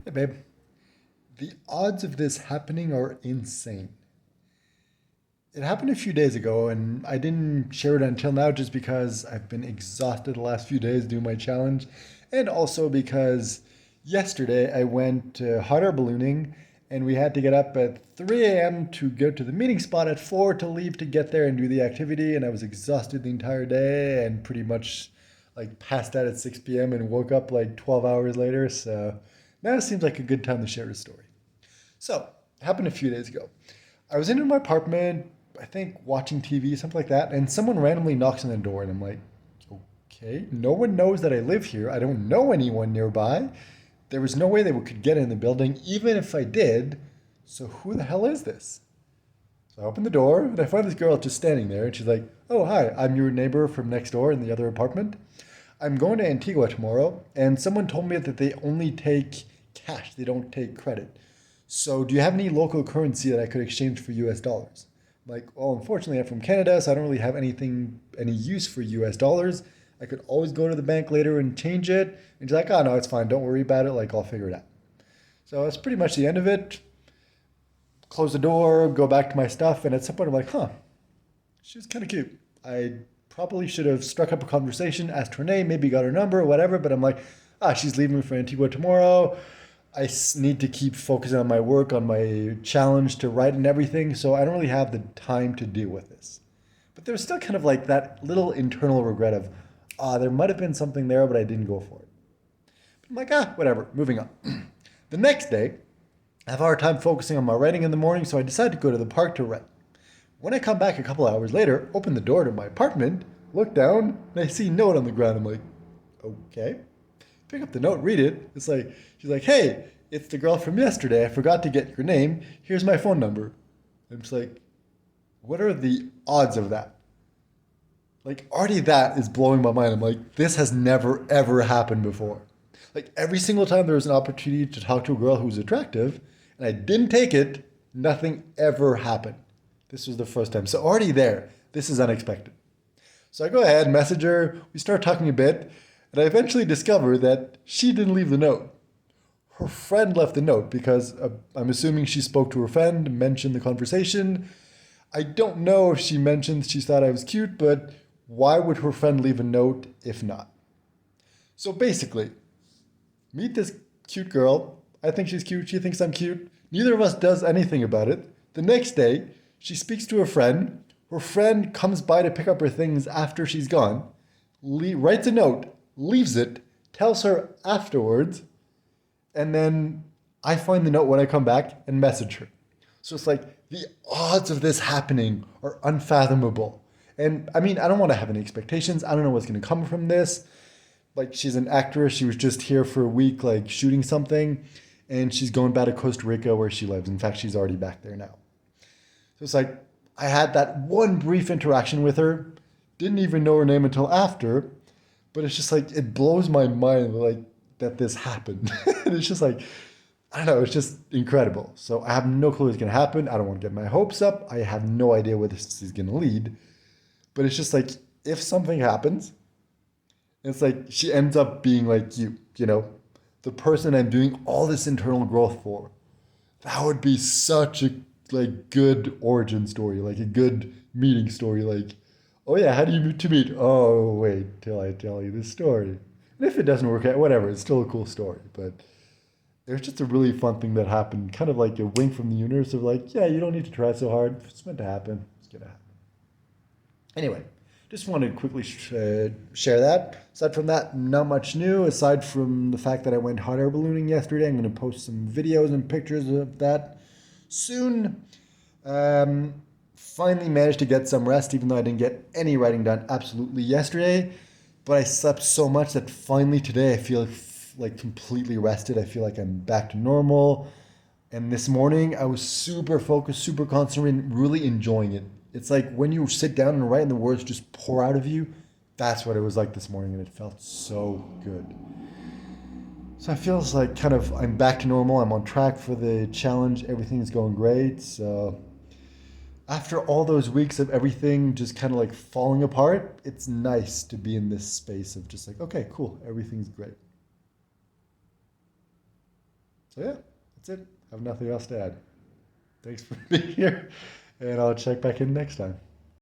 Hey, babe. The odds of this happening are insane. It happened a few days ago, and I didn't share it until now just because I've been exhausted the last few days doing my challenge, and also because yesterday I went hot air ballooning, and we had to get up at 3 a.m. to go to the meeting spot at 4 to leave to get there and do the activity, and I was exhausted the entire day and pretty much like passed out at 6 p.m. and woke up like 12 hours later. So now it seems like a good time to share the story. So, it happened a few days ago. I was in my apartment, I think watching TV, something like that, and someone randomly knocks on the door, and I'm like, okay, no one knows that I live here. I don't know anyone nearby. There was no way they could get in the building, even if I did. So, who the hell is this? So, I open the door, and I find this girl just standing there, and she's like, oh, hi, I'm your neighbor from next door in the other apartment. I'm going to Antigua tomorrow, and someone told me that they only take cash, they don't take credit. So, do you have any local currency that I could exchange for US dollars? I'm like, well, unfortunately, I'm from Canada, so I don't really have any use for US dollars. I could always go to the bank later and change it. And she's like, oh, no, it's fine. Don't worry about it. Like, I'll figure it out. So, that's pretty much the end of it. Close the door, go back to my stuff. And at some point, I'm like, huh, she was kind of cute. I probably should have struck up a conversation, asked her name, maybe got her number or whatever, but I'm like, she's leaving for Antigua tomorrow. Need to keep focusing on my work, on my challenge to write and everything, so I don't really have the time to deal with this. But there's still kind of like that little internal regret of, there might have been something there, but I didn't go for it. But I'm like, whatever, moving on. The next day, I have a hard time focusing on my writing in the morning, so I decide to go to the park to write. When I come back a couple hours later, open the door to my apartment, look down, and I see a note on the ground. I'm like, okay. Pick up the note, read it. She's like, hey, it's the girl from yesterday. I forgot to get your name. Here's my phone number. I'm just like, what are the odds of that? Like, already that is blowing my mind. I'm like, this has never, ever happened before. Like, every single time there was an opportunity to talk to a girl who was attractive, and I didn't take it, nothing ever happened. This was the first time. So, already there, this is unexpected. So I go ahead, message her, we start talking a bit, and I eventually discover that she didn't leave the note. Her friend left the note because I'm assuming she spoke to her friend, mentioned the conversation. I don't know if she mentioned she thought I was cute, but why would her friend leave a note if not? So basically, meet this cute girl. I think she's cute. She thinks I'm cute. Neither of us does anything about it. The next day, she speaks to her friend. Her friend comes by to pick up her things after she's gone, writes a note, leaves it, tells her afterwards, and then I find the note when I come back and message her. So it's like the odds of this happening are unfathomable. And I mean, I don't want to have any expectations. I don't know what's going to come from this. Like, she's an actress. She was just here for a week, like shooting something, and she's going back to Costa Rica where she lives. In fact, she's already back there now. So it's like I had that one brief interaction with her, didn't even know her name until after, but it's just like it blows my mind like that this happened. And it's just like I don't know, it's just incredible. So I have no clue what's gonna happen. I don't want to get my hopes up. I have no idea where this is gonna lead. But it's just like if something happens, it's like she ends up being like the person I'm doing all this internal growth for. That would be such a like good origin story, like a good meeting story. Like, oh yeah, how do you meet to meet? Oh wait, till I tell you the story. And if it doesn't work out, whatever, it's still a cool story. But it was just a really fun thing that happened, kind of like a wink from the universe of like, yeah, you don't need to try so hard. If it's meant to happen, it's gonna happen. Anyway, just wanted to quickly share that. Aside from that, not much new. Aside from the fact that I went hot air ballooning yesterday, I'm going to post some videos and pictures of that soon. Um, Finally managed to get some rest, even though I didn't get any writing done absolutely yesterday. But I slept so much that finally today I feel like completely rested. I feel like I'm back to normal. And this morning, I was super focused, super concentrated, really enjoying it. It's like when you sit down and write and the words just pour out of you. That's what it was like this morning, and it felt so good. So I feel like kind of I'm back to normal. I'm on track for the challenge. Everything's going great. So after all those weeks of everything just kind of like falling apart, it's nice to be in this space of just like, okay, cool, everything's great. So yeah, that's it. I have nothing else to add. Thanks for being here, and I'll check back in next time.